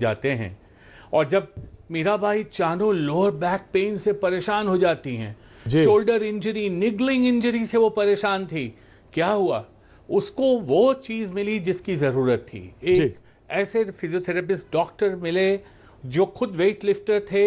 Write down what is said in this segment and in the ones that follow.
जाते हैं। और जब Mirabai Chanu lower back pain से परेशान हो जाती हैं, शोल्डर इंजरी, निगलिंग इंजरी से वो परेशान थी, क्या हुआ? उसको वो चीज मिली जिसकी जरूरत थी। एक ऐसे फिजियोथेरेपिस्ट डॉक्टर मिले जो खुद वेट लिफ्टर थे,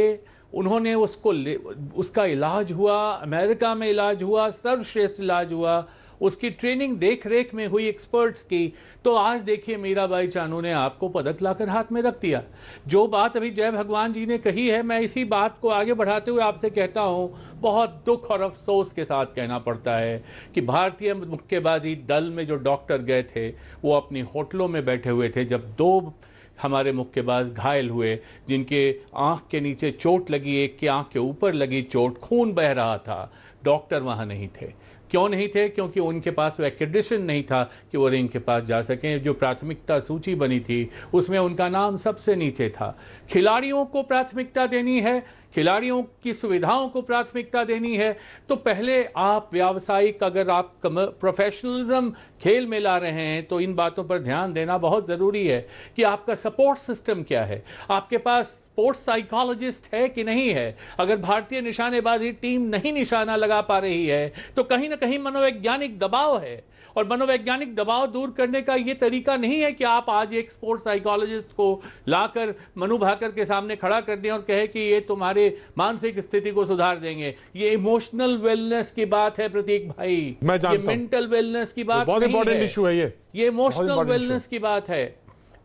उन्होंने उसका इलाज हुआ, अमेरिका में इलाज हुआ, सर्वश्रेष्ठ इलाज हुआ, उसकी ट्रेनिंग देख रेख में हुई एक्सपर्ट्स की। तो आज देखिए मीराबाई चानू ने आपको पदक लाकर हाथ में रख दिया। जो बात अभी जय भगवान जी ने कही है, मैं इसी बात को आगे बढ़ाते हुए आपसे कहता हूं, बहुत दुख और अफसोस के साथ कहना पड़ता है कि भारतीय मुक्केबाजी दल में जो डॉक्टर गए थे वो अपनी होटलों में बैठे हुए थे जब 2 हमारे मुक्केबाज घायल हुए, जिनके आंख के नीचे चोट लगी, एक की आंख के ऊपर लगी चोट, खून बह रहा था। डॉक्टर वहां नहीं थे। क्यों नहीं थे? क्योंकि उनके पास वो एक्रेडिटेशन नहीं था कि वो रिंग के पास जा सकें। जो प्राथमिकता सूची बनी थी उसमें उनका नाम सबसे नीचे था। खिलाड़ियों को प्राथमिकता देनी है, खिलाड़ियों की सुविधाओं को प्राथमिकता देनी है, तो पहले आप व्यावसायिक, अगर आप प्रोफेशनलिज्म खेल में ला रहे हैं तो इन बातों पर ध्यान देना बहुत जरूरी है कि आपका सपोर्ट सिस्टम क्या है, आपके पास स्पोर्ट्स साइकोलॉजिस्ट है कि नहीं है। अगर भारतीय निशानेबाजी टीम नहीं निशाना लगा पा रही है तो कहीं ना कहीं मनोवैज्ञानिक दबाव है, और मनोवैज्ञानिक दबाव दूर करने का यह तरीका नहीं है कि आप आज एक स्पोर्ट्स साइकोलॉजिस्ट को लाकर मनु भाकर के सामने खड़ा कर दें और कहे कि ये तुम्हारे मानसिक स्थिति को सुधार देंगे। ये इमोशनल वेलनेस की बात है प्रतीक भाई, मैं जानता ये मेंटल वेलनेस की बात बहुत इंपॉर्टेंट इशू है, ये इमोशनल वेलनेस की बात है।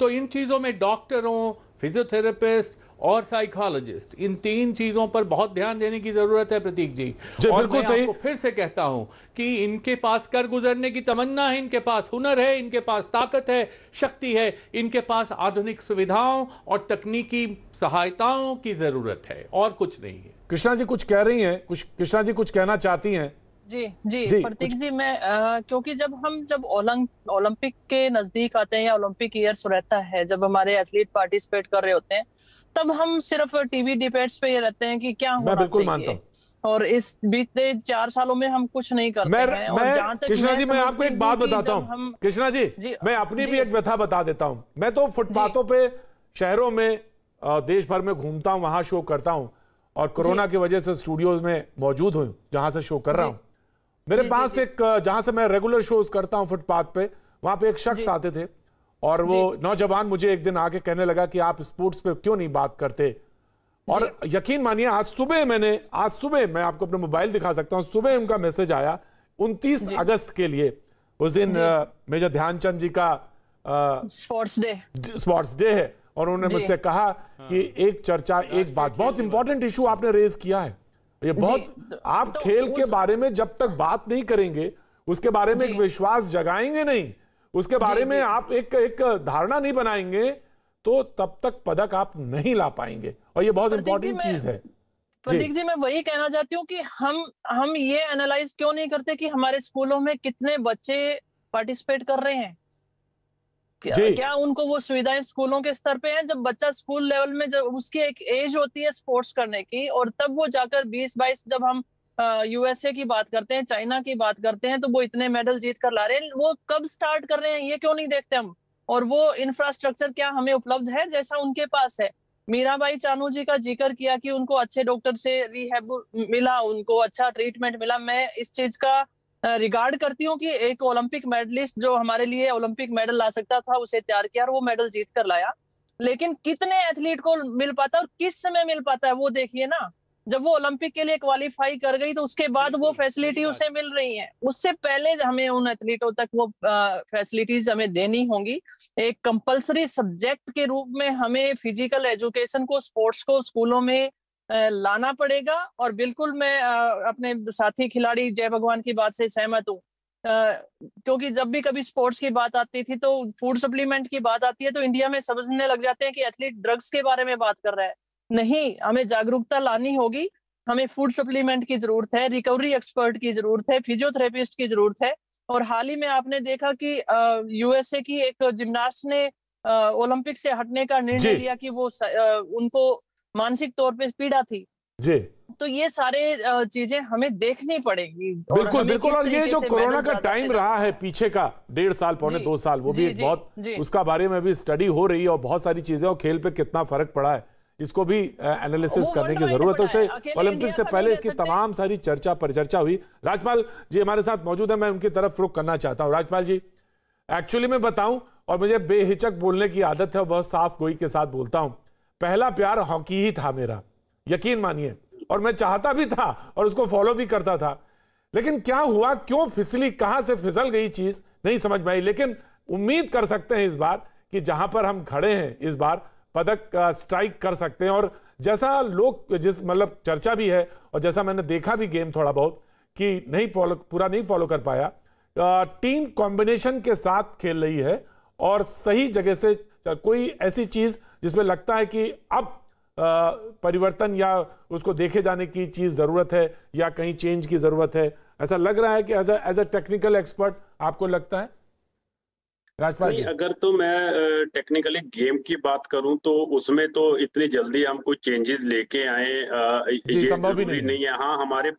तो इन चीजों में डॉक्टरों, फिजियोथेरेपिस्ट और साइकोलॉजिस्ट, इन 3 चीजों पर बहुत ध्यान देने की जरूरत है प्रतीक जी। और मैं आपको फिर से कहता हूं कि इनके पास कर गुजरने की तमन्ना है, इनके पास हुनर है, इनके पास ताकत है, शक्ति है, इनके पास आधुनिक सुविधाओं और तकनीकी सहायताओं की जरूरत है, और कुछ नहीं है। कृष्णा जी कुछ कह रही हैं, कृष्णा जी कुछ कहना चाहती हैं? जी प्रतीक जी, मैं क्योंकि जब ओलंपिक के नजदीक आते हैं या ओलंपिक ईयर्स रहता है, जब हमारे एथलीट पार्टिसिपेट कर रहे होते हैं, तब हम सिर्फ टीवी डिबेट्स पे ये रहते हैं कि क्या होना बिल्कुल चाहिए। मानता हूं। और इस बीते 4 सालों में हम कुछ नहीं करते हैं। और जहां तक कृष्णा जी, मैं आपको एक बात बताता हूं। कृष्णा जी, मैं अपनी भी एक व्यथा बता देता हूं। मैं तो फुटपाथों पे शहरों में देश भर में घूमता हूं, वहां शो करता हूं, और कोरोना की वजह से स्टूडियोज में मौजूद हूं जहां से शो कर रहा हूं। मेरे पास एक, जहां से मैं रेगुलर शोज करता हूं फुटपाथ पे, वहां पे एक शख्स आते थे और वो नौजवान मुझे एक दिन आके कहने लगा कि आप स्पोर्ट्स पे क्यों नहीं बात करते। और यकीन मानिए आज सुबह मैं आपको अपना मोबाइल दिखा सकता हूं, सुबह उनका मैसेज आया 29 अगस्त के लिए। उस दिन मेजर ध्यानचंद जी का स्पोर्ट्स डे है, और उन्होंने मुझसे कहा कि एक चर्चा, एक बात, बहुत इंपॉर्टेंट इशू आपने रेज किया है। ये बहुत, आप खेल के बारे में जब तक बात नहीं करेंगे, उसके बारे में एक विश्वास जगाएंगे नहीं, उसके बारे में आप एक धारणा नहीं बनाएंगे, तो तब तक पदक आप नहीं ला पाएंगे। और ये बहुत इंपॉर्टेंट चीज है। प्रतीक जी, मैं वही कहना चाहती हूँ कि हम ये एनालाइज क्यों नहीं करते कि हमारे स्कूलों में कितने बच्चे पार्टिसिपेट कर रहे हैं। क्या उनको वो सुविधाएं स्कूलों के स्तर पे हैं? जब बच्चा स्कूल लेवल में, जब उसकी एक एज होती है स्पोर्ट्स करने की, और तब वो जाकर 20-22, जब हम यूएसए की बात करते हैं, चाइना की बात करते हैं, तो वो इतने मेडल जीत कर ला रहे हैं, वो कब स्टार्ट कर रहे हैं ये क्यों नहीं देखते हम? और वो इंफ्रास्ट्रक्चर क्या हमें उपलब्ध है जैसा उनके पास है? मीराबाई चानू जी का जिक्र किया कि उनको अच्छे डॉक्टर से रिहैब मिला, उनको अच्छा ट्रीटमेंट मिला। मैं इस चीज का रिगार्ड करती हूँ कि एक ओलंपिक मेडलिस्ट जो हमारे लिए ओलंपिक मेडल ला सकता था, उसे तैयार किया और वो मेडल जीत कर लाया। लेकिन कितने एथलीट को मिल पाता है और किस समय मिल पाता है वो देखिए ना। जब वो ओलंपिक के लिए क्वालिफाई कर गई तो उसके बाद वो फैसिलिटी उसे मिल रही है। उससे पहले हमें उन एथलीटों तक वो फैसिलिटीज हमें देनी होंगी। एक कंपलसरी सब्जेक्ट के रूप में हमें फिजिकल एजुकेशन को, स्पोर्ट्स को स्कूलों में लाना पड़ेगा। और बिल्कुल मैं अपने साथी खिलाड़ी जय भगवान की बात से सहमत हूँ, क्योंकि जब भी कभी स्पोर्ट्स की बात आती थी तो फूड सप्लीमेंट की बात आती है तो इंडिया में समझने लग जाते हैं कि एथलीट ड्रग्स के बारे में बात कर रहा है। नहीं, हमें जागरूकता लानी होगी। हमें फूड सप्लीमेंट की जरूरत है, रिकवरी एक्सपर्ट की जरूरत है, फिजियोथेरेपिस्ट की जरूरत है। और हाल ही में आपने देखा कि यूएसए की एक जिम्नास्ट ने ओलंपिक से हटने का निर्णय लिया कि वो उनको मानसिक तौर पे पीड़ा थी। जी। तो ये सारे चीजें हमें देखनी पड़ेगी। बिल्कुल बिल्कुल। और ये जो कोरोना का टाइम रहा है पीछे का 1.5 साल, पौने 2 साल, वो भी एक बहुत उसका बारे में भी स्टडी हो रही है और बहुत सारी चीजें, और खेल पे कितना फर्क पड़ा है इसको भी एनालिसिस करने की जरूरत है। उससे ओलंपिक से पहले इसकी तमाम सारी चर्चा परिचर्चा हुई। राजपाल जी हमारे साथ मौजूद है, मैं उनकी तरफ रुख करना चाहता हूँ। राजपाल जी, एक्चुअली मैं बताऊं, और मुझे बेहिचक बोलने की आदत है, बहुत साफ गोई के साथ बोलता हूं, पहला प्यार हॉकी ही था मेरा, यकीन मानिए, और मैं चाहता भी था और उसको फॉलो भी करता था। लेकिन क्या हुआ, क्यों फिसली, कहां से फिसल गई चीज नहीं समझ में आई। लेकिन उम्मीद कर सकते हैं इस बार कि जहां पर हम खड़े हैं इस बार पदक स्ट्राइक कर सकते हैं। और जैसा लोग जिस मतलब चर्चा भी है और जैसा मैंने देखा भी गेम थोड़ा बहुत कि नहीं पूरा नहीं फॉलो कर पाया, टीम कॉम्बिनेशन के साथ खेल रही है और सही जगह से कोई ऐसी चीज जिसमें लगता है कि अब परिवर्तन या उसको देखे जाने की चीज जरूरत है या कहीं चेंज की जरूरत है, ऐसा लग रहा है कि एज अ टेक्निकल एक्सपर्ट आपको लगता है? राजपाल जी, अगर तो मैं टेक्निकली गेम की बात करूं तो उसमें तो इतनी जल्दी हम कोई चेंजेस लेके आए ये संभव भी नहीं है। हाँ, हमारे